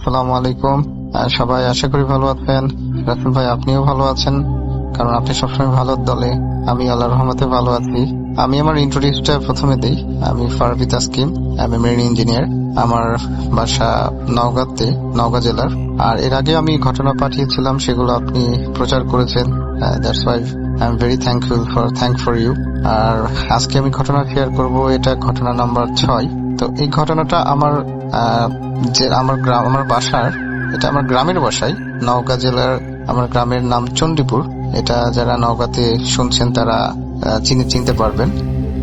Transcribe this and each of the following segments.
আসসালামু আলাইকুম। সবাই আশা করি ভালো আছেন। রাসেল ভাই, আপনিও ভালো আছেন, কারণ আপনি সবসময় ভালোর দলে। আমি আল্লাহর রহমতে ভালো আছি। আমি আমার ইন্ট্রোডিউসটা প্রথমে দিই। আমি ফারবি তাসকিন, আমি মেরিন ইঞ্জিনিয়ার। আমার বাসা নওগাঁতে, নওগাঁ জেলার। আর এর আগে আমি ঘটনা পাঠিয়েছিলাম, সেগুলো আপনি প্রচার করেছেন। That's why I am very thank for you. আর আজকে আমি ঘটনা শেয়ার করব, এটা ঘটনা নাম্বার 6। তো এই ঘটনাটা আমার যে আমার বাসার, এটা আমার গ্রামের বাসায়, নওগাঁ জেলার। আমার গ্রামের নাম চণ্ডীপুর। এটা যারা নওগাঁতে শুনছেন তারা চিনতে পারবেন।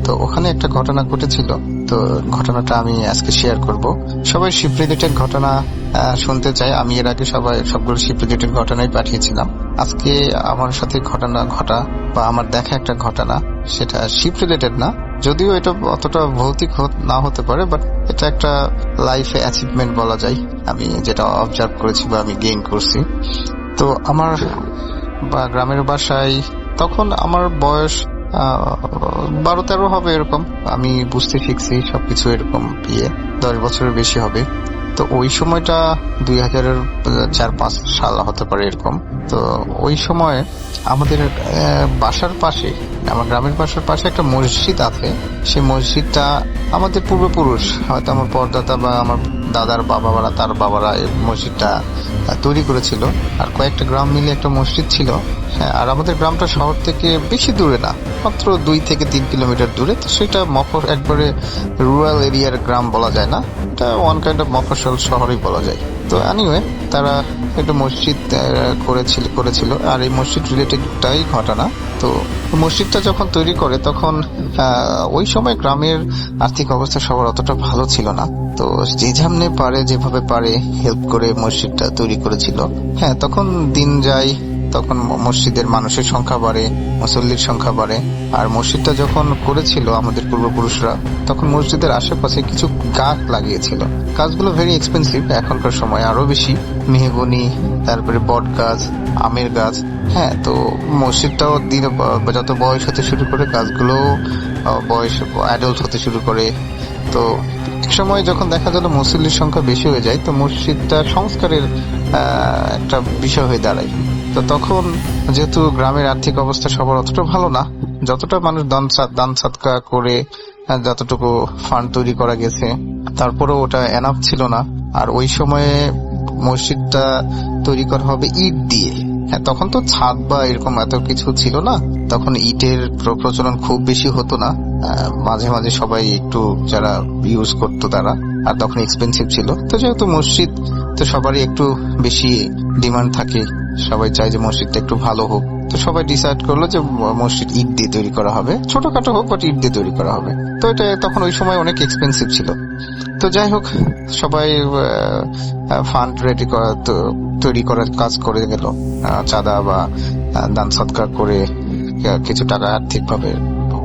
তো ওখানে একটা ঘটনা ঘটেছিল। তো ঘটনাটা আমি আজকে শেয়ার করব। সবাই শিপ রিলেটেড ঘটনা শুনতে চাই। আমি এর আগে সবগুলো শিপ রিলেটেড ঘটনাই পাঠিয়েছিলাম। আজকে আমার সাথে ঘটনা ঘটা বা আমার দেখা একটা ঘটনা, সেটা শিপ রিলেটেড না, যদিও এটা অতটা ভৌতিক না হতে পারে, বাট এটা একটা লাইফে অ্যাচিভমেন্ট বলা যায়। আমি যেটা অবজার্ভ করেছি বা আমি গেইন করছি। তো আমার গ্রামের বাসায় তখন আমার বয়স 12-13 হবে এরকম। আমি বুঝতে শিখছি সবকিছু, এরকম 10 বছরের বেশি হবে। তো ওই সময়টা 2004-5 সাল হতে পারে এরকম। তো ওই সময় আমাদের বাসার পাশে, আমার গ্রামের বাসার পাশে একটা মসজিদ আছে। সেই মসজিদটা আমাদের পূর্বপুরুষ, হয়তো আমার পরদাদা বা আমার দাদার বাবারা, তার বাবারা এই মসজিদটা তৈরি করেছিল। আর কয়েকটা গ্রাম মিলে একটা মসজিদ ছিল। হ্যাঁ, আর আমাদের গ্রামটা শহর থেকে বেশি দূরে না, মাত্র 2 থেকে 3 কিলোমিটার দূরে। তো সেটা একবারে রুরাল এরিয়ার গ্রাম বলা যায় না, এটা ওয়ান কাইন্ড অফ মফস্বল শহরই বলা যায়। তো এনিওয়ে, তারা একটা মসজিদ করেছিল। আর এই মসজিদ রিলেটেডটাই ঘটনা। তো মসজিদটা যখন তৈরি করে তখন ওই সময় গ্রামের আর্থিক অবস্থা সবার অতটা ভালো ছিল না। তো যে যেভাবে পারে হেল্প করে মসজিদটা তৈরি করেছিল। হ্যাঁ, তখন দিন যায়, তখন মসজিদের মানুষের সংখ্যা বাড়ে, মুসল্লির সংখ্যা বাড়ে। আর মসজিদটা যখন করেছিল আমাদের পূর্বপুরুষরা, তখন মসজিদের আশেপাশে কিছু গাছ লাগিয়েছিল। গাছগুলো ভেরি এক্সপেন্সিভ, এখনকার সময় আরো বেশি। মেহগনি, তারপরে বট গাছ, আমের গাছ। হ্যাঁ, তো মসজিদটাও দিনে যত বয়স হতে শুরু করে, গাছগুলো বয়স অ্যাডাল্ট হতে শুরু করে। তো এক সময় যখন দেখা গেল মুসল্লির সংখ্যা বেশি হয়ে যায়, তো মসজিদটা সংস্কারের একটা বিষয় হয়ে দাঁড়ায়। তো তখন যেহেতু গ্রামের আর্থিক অবস্থা সবার অতটা ভালো না, যতটা মানুষ দান সাদকা করে যতটুকু ফান্ড তৈরি করা গেছে, তারপরেও ওটা এনাফ ছিল না। আর ওই সময়ে মসজিদটা তৈরি করা হবে ইট দিয়ে। হ্যাঁ, তখন তো ছাদ বা এরকম এত কিছু ছিল না, তখন ইটের প্রচলন খুব বেশি হতো না। মাঝে মাঝে সবাই একটু যারা ইউজ করতো তারা, আর তখন এক্সপেন্সিভ ছিল। তো যেহেতু মসজিদ, তো সবারই একটু বেশি ডিমান্ড থাকে, সবাই চায় যে মসজিদটা একটু ভালো হোক। তো সবাই ডিসাইড করলো যে মসজিদ ইট দিয়ে তৈরি করা হবে, ছোটখাটো হোক বাট ইট দিয়ে তৈরি করা হবে। তো এটা তখন ওই সময় অনেক এক্সপেন্সিভ ছিল। তো যাই হোক, সবাই ফান্ড তৈরি করার কাজ করে গেল। চাঁদা বা দান সৎকা করে কিছু টাকা আর্থিকভাবে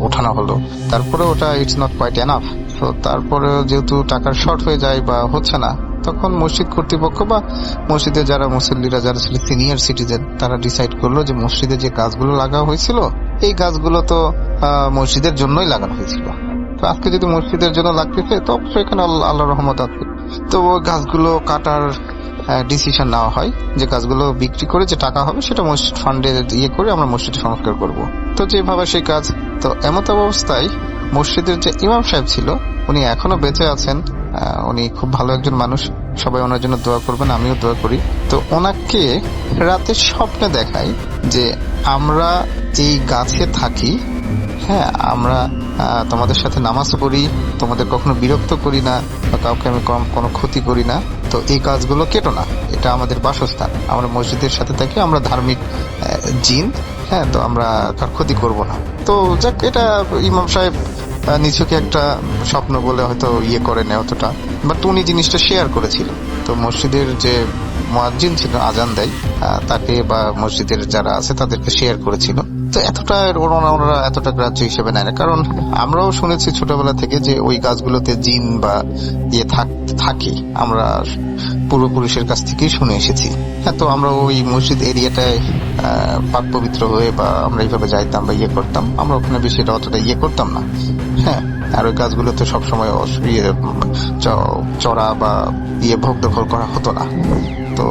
ওঠানো হলো। তারপরে ওটা ইটস নট কোয়াইট এনাফ। তো তারপরে যেহেতু টাকার শর্ট হয়ে যায় বা হচ্ছে না, তখন মসজিদ কর্তৃপক্ষ বা মসজিদে যারা মুসল্লিরা, যারা ছিল সিনিয়র সিটিজেন, তারা ডিসাইড করলো যে মসজিদে যে গাছগুলো লাগানো হয়েছিল, এই গাছগুলো তো মসজিদের জন্যই লাগানো হয়েছিল। তো আজকে যদি মসজিদের জন্য লাগতেছে, তো অবশ্যই এখানে আল্লাহ রহমত আছে। তো ওই গাছগুলো কাটার ডিসিশন নেওয়া হয় যে গাছগুলো বিক্রি করে যে টাকা হবে সেটা মসজিদ ফান্ডে করে আমরা মসজিদ সংস্কার করব। তো যেভাবে সেই কাজ। তো এমত অবস্থায় মসজিদের যে ইমাম সাহেব ছিল, উনি এখনো বেঁচে আছেন। উনি খুব ভালো একজন মানুষ, সবাই ওনার জন্য দোয়া করবেন, আমিও দোয়া করি। তো ওনাকে রাতে স্বপ্নে দেখায় যে আমরা এই গাছে থাকি, হ্যাঁ, আমরা তোমাদের সাথে নামাজ পড়ি, তোমাদের কখনো বিরক্ত করি না বা কাউকে আমি কোনো ক্ষতি করি না। তো এই কাজগুলো কেটো না, এটা আমাদের বাসস্থান, আমরা মসজিদের সাথে থাকি, আমরা ধার্মিক জিন। হ্যাঁ, তো আমরা কার ক্ষতি করব না। তো যাক, এটা ইমাম সাহেব নিছকে একটা স্বপ্ন বলে হয়তো করে নেয় অতটা, বাট উনি জিনিসটা শেয়ার করেছিল। তো মসজিদের যে মুয়াজ্জিন ছিল, আজান দেয়, তাকে বা মসজিদের যারা আছে তাদেরকে শেয়ার করেছিল। তো ওনারা এতটা গ্রাহ্য হিসেবে নেয় না, কারণ আমরাও শুনেছি ছোটবেলা থেকে যে ওই গাছগুলোতে জিন বা থাকে, আমরা পূর্বপুরুষের কাছ থেকেই শুনে এসেছি। হ্যাঁ, তো আমরা ওই মসজিদ এরিয়াটায় পাক পবিত্র হয়ে বা আমরা এইভাবে যাইতাম বা করতাম, আমরা ওখানে বেশি অতটা করতাম না। হ্যাঁ, আর ওই গাছগুলো তো সবসময় চড়া বা ভোগ দখল করা হতো না। তো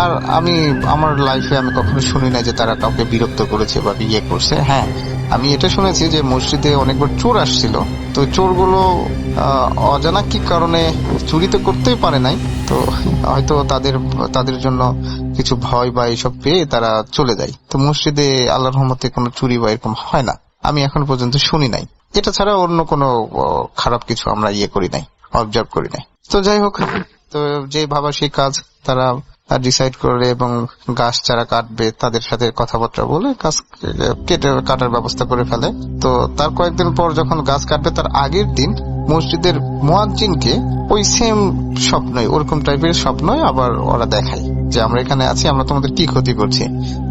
আর আমি আমার লাইফে আমি কখনো শুনি না যে তারা কাউকে বিরক্ত করেছে বা করছে। হ্যাঁ, আমি এটা শুনেছি যে মসজিদে অনেকবার চোর আসছিল, তো চোরগুলো অজানা কি কারণে চুরি তো করতেই পারে নাই, তো হয়তো তাদের জন্য কিছু ভয় বা এইসব পেয়ে তারা চলে যায়। তো মসজিদে আল্লাহর রহমতে কোনো চুরি বা এরকম হয় না, আমি এখন পর্যন্ত শুনি নাই। এটা ছাড়া অন্য কোনো খারাপ কিছু আমরা করি নাই, অবজার্ভ করি নাই। তো যাই হোক, তো যে ভাবা সেই কাজ তারা ডিসাইড করে এবং গাছ যারা কাটবে তাদের সাথে কথাবার্তা বলে গাছ কাটার ব্যবস্থা করে ফেলে। তো তার কয়েকদিন পর যখন গাছ কাটবে তার আগের দিন মসজিদের মুয়াজ্জিনকে ওই সেম স্বপ্নই, ওরকম টাইপের স্বপ্নই আবার ওরা দেখায় যে আমরা এখানে আছি, আমরা তোমাদের কি ক্ষতি করছি,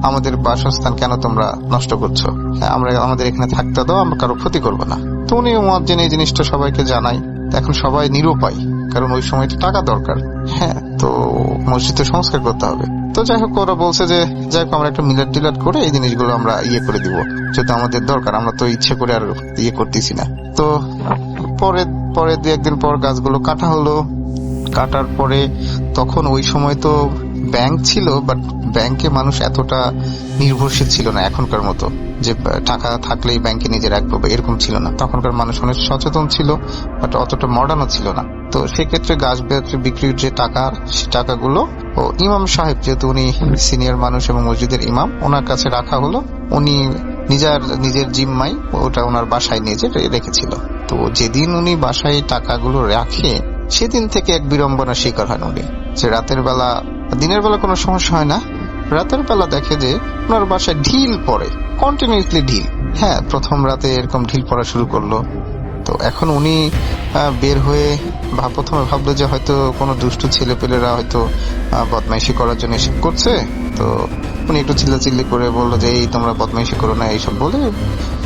আমাদের বাসস্থান কেন তোমরা নষ্ট করছো, আমরা আমাদের এখানে থাকতে দাও, আমরা কারো ক্ষতি করবো না। তো উনি মুয়াজ্জিন এই জিনিসটা সবাইকে জানায়। এখন সবাই নিরুপায়, কারণ ওই সময় টাকা দরকার। হ্যাঁ, তো মসজিদে সংস্কার করতে হবে। তো যাই হোক, ওরা বলছে যে যাই হোক আমরা একটা মিলাদ টিলাদ করে এই জিনিসগুলো আমরা করে দিব, যেহেতু আমাদের দরকার, আমরা তো ইচ্ছে করে আর করতেছি না। তো পরে 2-1 দিন পর গাছগুলো কাটা হলো। কাটার পরে তখন ওই সময় তো ব্যাংক ছিল, বাট ব্যাংকে মানুষ এতটা নির্ভরশীল ছিল না এখনকার মতো, যে টাকা থাকলেই ব্যাংকে নিজে রাখবো এরকম ছিল না। তখনকার মানুষ অনেক সচেতন ছিল, বাট অতটা মডার্নও ছিল না। তো সেক্ষেত্রে গাছ বিক্রির যে টাকা, সে টাকাগুলো ইমাম সাহেব, যেহেতু উনি সিনিয়র মানুষ এবং মসজিদের ইমাম, ওনার কাছে রাখা হলো। উনি নিজের জিম্মায় ওটা ওনার বাসায় নিয়ে রেখেছিল। তো যেদিন উনি বাসায় টাকাগুলো রাখে সেদিন থেকে এক বিড়ম্বনার শিকার হয় উনি, যে দিনের বেলা কোনো সমস্যা হয় না, রাতের বেলা দেখে যে ওনার বাসায় ঢিল পড়ে, কন্টিনিউসলি ঢিল। হ্যাঁ, প্রথম রাতে এরকম ঢিল পড়া শুরু করলো। তো এখন উনি বের হয়ে প্রথমে ভাবলো যে হয়তো কোনো দুষ্টু ছেলেপেলেরা হয়তো বদমাইশি করার জন্য এসব করছে। তো উনি একটু চিল্লাচিল্লি করে বললো যে এই তোমরা বদমাইশি করো না, এইসব বলে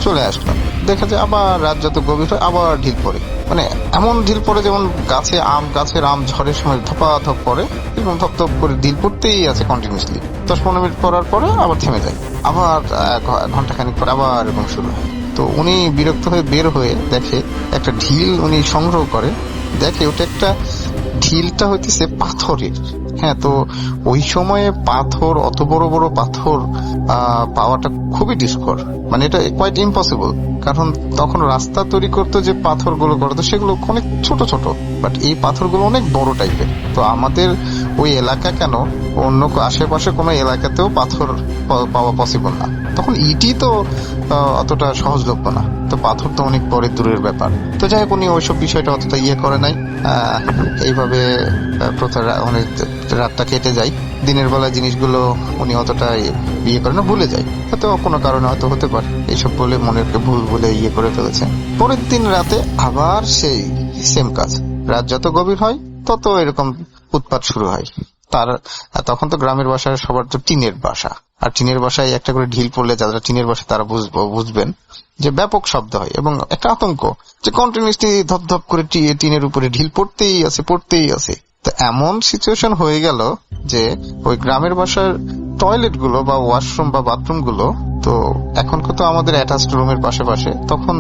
চলে আসলো। দেখা যায় আবার রাত যত গভীর হয় আবার ঢিল পড়ে, মানে এমন ঢিল পড়ে যেমন গাছের আম ঝড়ের সময় ধপাধপ পড়ে, এরকম ধপধপ করে ঢিল পড়তেই আছে কন্টিনিউসলি। 10-15 মিনিট পড়ার পরে আবার থেমে যায়, আবার ঘন্টাখানিক পরে আবার এরকম শুরু হয়। তো উনি বিরক্ত হয়ে বের হয়ে দেখে একটা ঢিল উনি সংগ্রহ করে, দেখে ওটা একটা ঢিলটা হইতেছে পাথরের। হ্যাঁ, তো ওই সময়ে পাথর, অত বড় বড় পাথর পাওয়াটা খুবই দুষ্কর, মানে এটা কোয়াইট ইম্পসিবল। কারণ তখন রাস্তা তৈরি করতে যে পাথরগুলো করতো সেগুলো অনেক ছোট ছোট, বাট এই পাথরগুলো অনেক বড় টাইপের। তো আমাদের ওই এলাকা কেন, অন্য আশেপাশে কোনো এলাকাতেও পাথর পাওয়া পসিবল না। তখন ইটি তো অতটা সহজলভ্য না, তো পাথর তো অনেক পরে দূরের ব্যাপার। তো যাই হোক, উনি ওইসব বিষয়টা অতটা করে নাই। এইভাবে অনেক রাতটা কেটে যায়। দিনের বেলা জিনিসগুলো উনি অতটা করে না, ভুলে যায়, হয়তো কোনো কারণে হয়তো হতে পারে, এইসব বলে মনের ভুল বলে করে ফেলেছে। পরের দিন রাতে আবার সেই সেম কাজ। রাত যত গভীর হয় তত এরকম উৎপাত শুরু হয়। তখন তো গ্রামের বাসায় সবার তো টিনের বাসা, আর টিনের বাসায় একটা করে ঢিল পড়লে যারা টিনের বাসা তারা বুঝবেন যে ব্যাপক শব্দ হয় এবং একটা আতঙ্ক, যে কন্টিনিউসলি ধপ করে টিনের উপরে ঢিল পড়তেই আছে। তো এমন সিচুয়েশন হয়ে গেল যে ওই গ্রামের বাসার টয়লেট গুলো বা ওয়াশরুম বা বাথরুম গুলো, তো এখন তো আমাদের অ্যাটাচড রুমের পাশে, তখন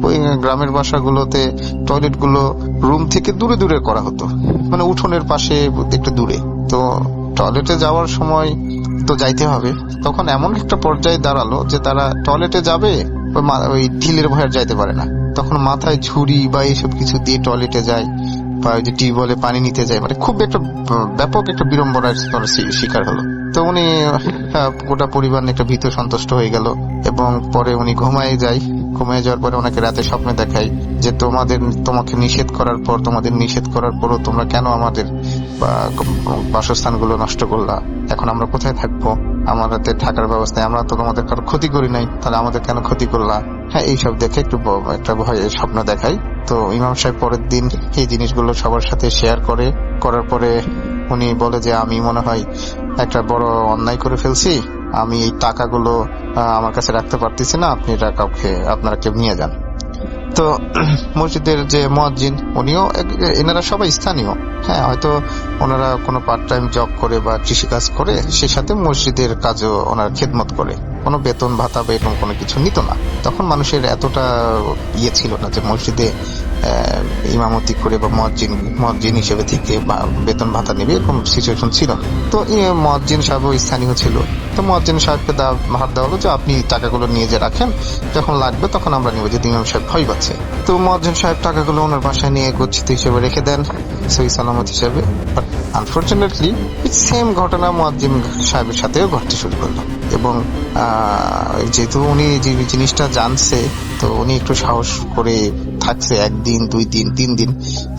ওই গ্রামের বাসাগুলোতে টয়লেট গুলো রুম থেকে দূরে দূরে করা হতো, মানে উঠোনের পাশে একটু দূরে। তো টয়লেটে যাওয়ার সময় তো যাইতে হবে, তখন এমন একটা পর্যায়ে দাঁড়ালো যে তারা টয়লেটে যাবে ওই ঢিলের ভয়ে যাইতে পারে না, তখন মাথায় ঝুড়ি বা এইসব কিছু দিয়ে টয়লেটে যায়, বা ওই যে টিউবওয়েলে পানি নিতে যায়, মানে খুব একটা ব্যাপক একটা বিড়ম্বনার শিকার হলো। তো উনি গোটা পরিবার একটা ভীত সন্তুষ্ট হয়ে গেল এবং পরে উনি ঘুমায় যাওয়ার পরে ওনাকে রাতে স্বপ্নে দেখায় যে তোমাকে নিষেধ করার পরও তোমরা কেন আমাদের বাসস্থানগুলো নষ্ট করলা, এখন আমরা কোথায় থাকবো, আমাদের থাকার ব্যবস্থায় আমরা তো তোমাদের কারো ক্ষতি করি নাই, তাহলে আমাদের কেন ক্ষতি করলা। হ্যাঁ, এইসব দেখে একটা ভয়ে স্বপ্ন দেখায়। তো ইমাম সাহেব পরের দিন এই জিনিসগুলো সবার সাথে শেয়ার করার পরে উনি বলে যে আমি মনে হয় একটা বড় অন্যায় করে ফেলছি, আমি এই টাকাগুলো আমার কাছে রাখতে পারতেছি না, আপনি এটা আপনারা কেউ নিয়ে যান। তো মসজিদের যে মুয়াজ্জিন উনিও, এনারা সবাই স্থানীয়, হ্যাঁ হয়তো ওনারা কোনো পার্ট টাইম জব করে বা কৃষিকাজ করে, সে সাথে মসজিদের কাজও ওনারা খেদমত করে। কোনো বেতন ভাতা বা এরকম কোনো কিছু নিত না। তখন মানুষের এতটা ছিল না যে মসজিদে ইমামতি করে বা মজ্জিন হিসেবে থেকে বা বেতন ভাতা নেবে, এরকম সিচুয়েশন ছিল না। তো মজ্জিন সাহেব স্থানীয় ছিল, তো মজ্জিন সাহেবকে ভার দেওয়া হলো যে আপনি টাকাগুলো নিয়ে যে রাখেন, যখন লাগবে তখন আমরা নিব, যে ইমাম সাহেব ভয় পাচ্ছে। তো মজ্জিন সাহেব টাকাগুলো ওনার বাসায় নিয়ে গচ্ছিত হিসেবে রেখে দেন, সহি সালামত হিসেবে। বাট আনফর্চুনেটলি সেম ঘটনা মজ্জিন সাহেবের সাথেও ঘটতে শুরু করলো। এবং যেহেতু উনি যে জিনিসটা জানছে, তো উনি একটু সাহস করে থাকছে 1 দিন 2 দিন 3 দিন,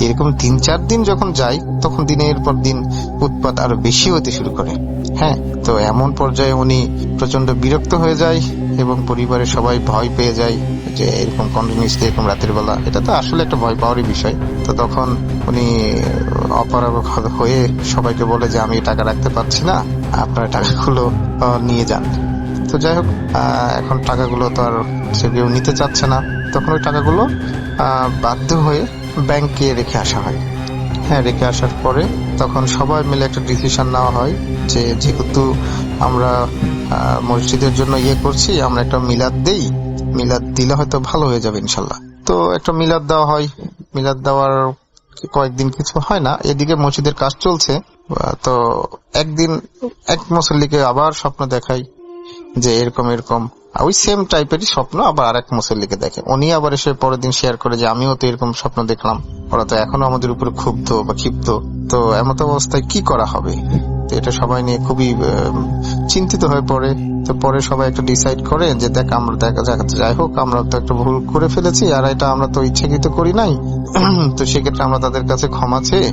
এরকম 3-4 দিন যখন যায়, তখন দিনের পর দিন উৎপাত আরো বেশি হতে শুরু করে। হ্যাঁ, তো এমন পর্যায়ে উনি প্রচন্ড বিরক্ত হয়ে যায় এবং পরিবারের সবাই ভয় পেয়ে যায় যে এরকম কন্টিনিউসলি এরকম রাতের বেলা, এটা তো আসলে একটা ভয় পাওয়ারই বিষয়। তো তখন উনি অপারগ হয়ে সবাইকে বলে যে আমি টাকা রাখতে পারছি না, আপনার টাকাগুলো নিয়ে যান। তো যাই হোক, এখন টাকাগুলো তো আর সে কেউ নিতে চাচ্ছে না। তখন ওই টাকাগুলো বাধ্য হয়ে ব্যাংকে রেখে আসা হয়। হ্যাঁ, রেখে আসার পরে তখন সবাই মিলে একটা ডিসিশন নেওয়া হয় যে যেহেতু আমরা মসজিদের জন্য করছি, আমরা একটা মিলাদ দেই, মিলাদ দিলে হয়তো ভালো হয়ে যাবে ইনশাল্লাহ। তো একটা মিলাদ দেওয়া হয়। মিলাদ দেওয়ার কয়েকদিন কিছু হয় না, এদিকে মসজিদের কাজ চলছে। তো একদিন এক মুসল্লিকে আবার স্বপ্ন দেখাই যে এরকম এরকম, ওই সেম টাইপেরই স্বপ্ন আবার আরেক মুসল্লিকে দেখে। উনি আবার এসে পরের দিন শেয়ার করে যে আমিও তো এরকম স্বপ্ন দেখলাম। ওরা তো এখনো আমাদের উপরে ক্ষুব্ধ বা ক্ষিপ্ত। তো এমত অবস্থায় কি করা হবে? তো এটা সবাই নিয়ে খুবই চিন্তিত হয়ে পড়ে। তো পরে সবাই একটা ডিসাইড করে যে দেখ, আমরা যাই হোক, আমরা তো একটা ভুল করে ফেলেছি, আর এটা আমরা তো ইচ্ছাকৃত করি নাই। তো সেক্ষেত্রে আমরা তাদের কাছে ক্ষমা চেয়ে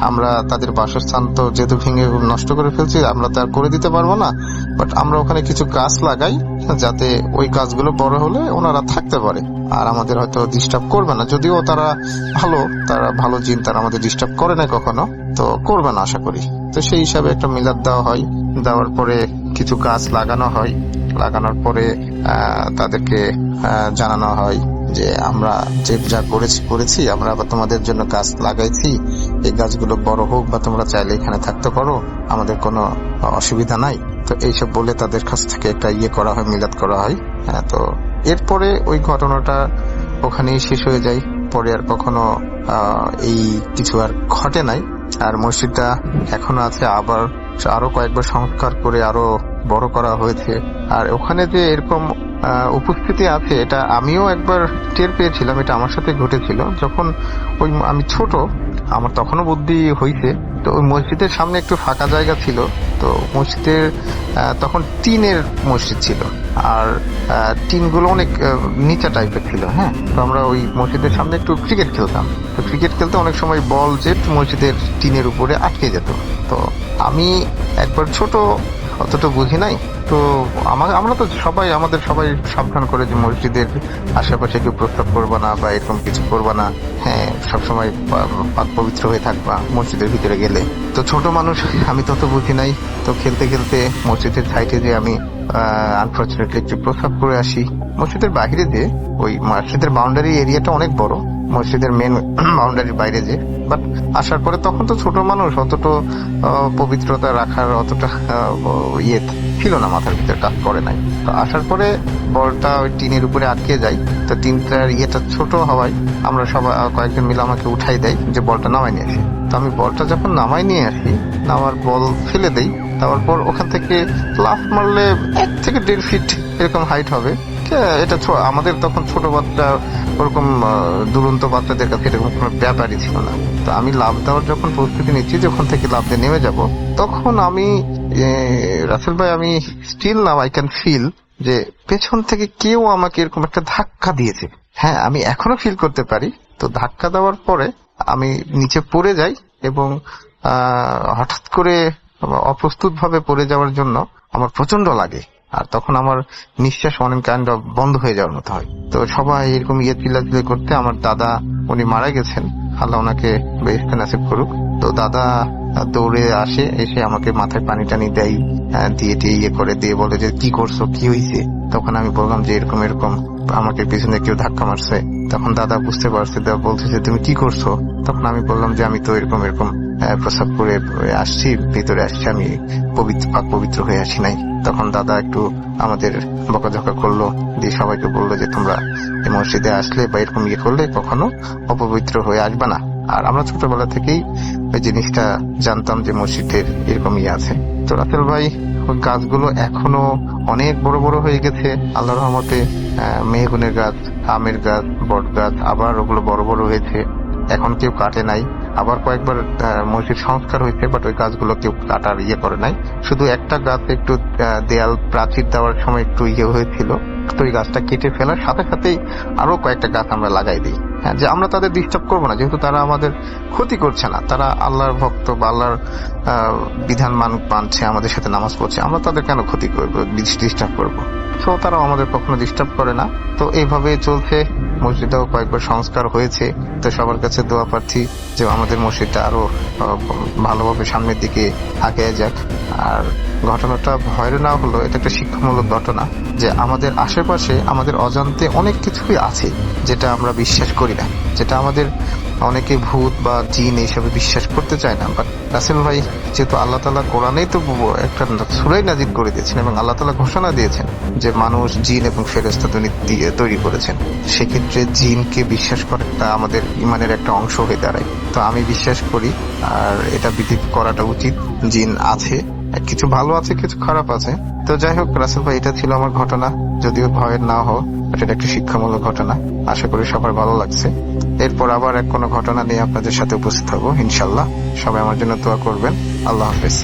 আমরা তাদের বাসস্থান তো যেহেতু ভেঙে নষ্ট করে ফেলছি, আমরা তো আর করে দিতে পারবো না, বাট আমরা ওখানে কিছু গাছ লাগাই যাতে ওই গাছগুলো বড় হলে ওনারা থাকতে পারে আর আমাদের হয়তো ডিস্টার্ব করবে না। যদিও তারা ভালো জিন, তারা আমাদের ডিস্টার্ব করে না কখনো, তো করবে না আশা করি। তো সেই হিসাবে একটা মিলাদ দেওয়া হয়। দেওয়ার পরে কিছু গাছ লাগানো হয়। লাগানোর পরে তাদেরকে জানানো হয় যে আমরা যে যা করেছি, আমরা আবার তোমাদের জন্য গাছ লাগাইছি, এই গাছগুলো বড় হোক বা তোমরা চাইলে এখানে থাকতে পারো, আমাদের কোনো অসুবিধা নাই। তো এইসব বলে তাদের কাছ থেকে একটা করা হয়, মিলাদ করা হয়। তো এরপরে ওই ঘটনাটা ওখানেই শেষ হয়ে যায়। পরে আর কখনো এই কিছু আর ঘটে নাই। আর মসজিদটা এখনো আছে, আবার আরো কয়েকবার সংস্কার করে আরো বড় করা হয়েছে। আর ওখানে যে এরকম উপস্থিতি আছে, এটা আমিও একবার টের পেয়েছিলাম। এটা আমার সাথে ঘটেছিল যখন আমি ছোট, আমার তখনও বুদ্ধি হইছে। তো ওই মসজিদের সামনে একটু ফাঁকা জায়গা ছিল। তো মসজিদের তখন টিনের মসজিদ ছিল, আর টিনগুলো অনেক নিচা টাইপের ছিল। হ্যাঁ, তো আমরা ওই মসজিদের সামনে একটু ক্রিকেট খেলতাম। তো ক্রিকেট খেলতে অনেক সময় বল জেট মসজিদের টিনের উপরে আটকে যেত। তো আমি একবার ছোট, অতটা বুঝি নাই, তো আমরা তো আমাদের সবাই সাবধান করে যে মসজিদের আশেপাশে কেউ প্রস্তাব করবা না বা এরকম কিছু করবা না। হ্যাঁ, সবসময় পাক পবিত্র হয়ে থাকবা মসজিদের ভিতরে গেলে। তো ছোট মানুষ, আমি তত বুঝি নাই। তো খেলতে খেলতে মসজিদের সাইডে যে আমি আনফর্চুনেটলি একটু প্রস্তাব করে আসি। মসজিদের বাইরে যে ওই মসজিদের বাউন্ডারি এরিয়াটা অনেক বড়, মসজিদের মেন বাউন্ডারির বাইরে যে। বাট আসার পরে তখন তো ছোট মানুষ, অতটা পবিত্রতা রাখার অতটা ছিল না, মাথার ভিতরে কাজ করে নাই। তো আসার পরে বলটা ওই টিনের উপরে আটকে যায়। তো টিনটার ছোট হওয়ায় আমরা সবাই কয়েকজন মিলে আমাকে উঠাই দেয় যে বলটা নামাই নিয়ে আসি। তো আমি বলটা যখন নামাই নিয়ে আসি, নামার বল ফেলে দেই। তারপর ওখান থেকে লাফ মারলে 1 থেকে 1.5 ফিট এরকম হাইট হবে। এটা আমাদের তখন ছোট বাচ্চা, ওরকম দুরন্ত বাচ্চাদের কাছে এরকম কোনো ব্যাপারই ছিল না। তো আমি লাফ দেওয়ার যখন প্রস্তুতি নিচ্ছি, যখন থেকে লাফ দিয়ে নেমে যাব, তখন আমি রাসেল ভাই, আমি still now I can feel যে পেছন থেকে কেউ আমাকে এরকম একটা ধাক্কা দিয়েছে। হ্যাঁ, আমি এখনো ফিল করতে পারি। তো ধাক্কা দেওয়ার পরে আমি নিচে পড়ে যাই এবং হঠাৎ করে অপ্রস্তুত ভাবে পড়ে যাওয়ার জন্য আমার প্রচন্ড লাগে। আর তখন আমার নিঃশ্বাস অনেক কাইন্ড অফ বন্ধ হয়ে যাওয়ার মতো হয়। তো সবাই এরকম চিল্লাচিল্লি করতে, আমার দাদা উনি মারা গেছেন, আল্লাহ ওনাকে বেহেশতে নসিব করুক। তো দাদা দৌড়ে আসে, এসে আমাকে মাথায় পানি টানি দেয়, দিয়ে করে দিয়ে বলে যে কি করছো, কি হয়েছে। তখন আমি বললাম যে এরকম এরকম আমাকে পিছনে কেউ ধাক্কা মারছে। তখন দাদা বুঝতে পারছে, বলছে যে তুমি কি করছো। তখন আমি বললাম যে আমি তো এরকম এরকম প্রস্রাব করে আসছি, ভিতরে আসছি, আমি পাক পবিত্র হয়ে আসি নাই। তখন দাদা একটু আমাদের বকাঝকা করলো, দিয়ে সবাইকে বললো যে তোমরা এই মসজিদে আসলে বা এরকম ইয়ে করলে কখনো অপবিত্র হয়ে আসবে না। আর আমরা ছোটবেলা থেকেই ওই জিনিসটা জানতাম যে মসজিদের এরকম ইয়ে আছে। তো রাসেল ভাই, ওই গাছগুলো এখনো অনেক বড় বড় হয়ে গেছে আল্লাহর রহমতে। মেহগুনের গাছ, আমের গাছ, বট গাছ, আবার ওগুলো বড় বড় হয়েছে। এখন কেউ কাটে নাই। আবার কয়েকবার মসজিদ সংস্কার হয়েছে, বাট ওই গাছগুলো কেউ কাটার ইয়ে করে নাই। শুধু একটা গাছ একটু দেয়াল প্রাচীর দেওয়ার সময় একটু ইয়ে হয়েছিল, তো ওই গাছটা কেটে ফেলার সাথে সাথেই আরো কয়েকটা গাছ আমরা লাগাই দিই। হ্যাঁ, যে আমরা তাদের ডিস্টার্ব করবো না, যেহেতু তারা আমাদের ক্ষতি করছে না, তারা আল্লাহর ভক্ত বা আল্লাহর বিধান মানছে, আমাদের সাথে নামাজ পড়ছে, আমরা তাদের কেন ক্ষতি করবো, ডিস্টার্ব করবো? তো তারাও আমাদের কখনো ডিস্টার্ব করে না। তো এইভাবে চলছে। মসজিদেও কয়েকবার সংস্কার হয়েছে। তো সবার কাছে দোয়া প্রার্থী যে আমাদের মসজিদটা আরো ভালোভাবে সামনের দিকে আগায় যাক। আর ঘটনাটা ভয়ের না হলো, এটা একটা শিক্ষামূলক ঘটনা যে আমাদের আশেপাশে আমাদের অজান্তে অনেক কিছুই আছে যেটা আমরা বিশ্বাস করি না, যেটা আমাদের অনেকে ভূত বা জিন এইসবে বিশ্বাস করতে চায় না। বাট রাসেল ভাই, যেহেতু আল্লাহ তাআলা কোরআনেই তো একটা সূরাই নাজিল করে দিয়েছেন এবং আল্লাহ তাআলা ঘোষণা দিয়েছেন যে মানুষ, জিন এবং ফেরেশতা তৈরি করেছেন, সেক্ষেত্রে জিনকে বিশ্বাস করাটা আমাদের ইমানের একটা অংশ হয়ে দাঁড়ায়। তো আমি বিশ্বাস করি, আর এটা বিলিভ করাটা উচিত। জিন আছে, কিছু ভালো আছে, কিছু খারাপ আছে। তো যাই হোক রাসেল ভাই, এটা ছিল আমার ঘটনা। যদিও ভয়ের না হোক, এটা একটা শিক্ষামূলক ঘটনা। আশা করি সবার ভালো লাগছে। এরপর আবার এক কোনো ঘটনা নিয়ে আপনাদের সাথে উপস্থিত হবো ইনশাল্লাহ। সবাই আমার জন্য দোয়া করবেন। আল্লাহ হাফেজ।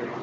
Thank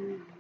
you.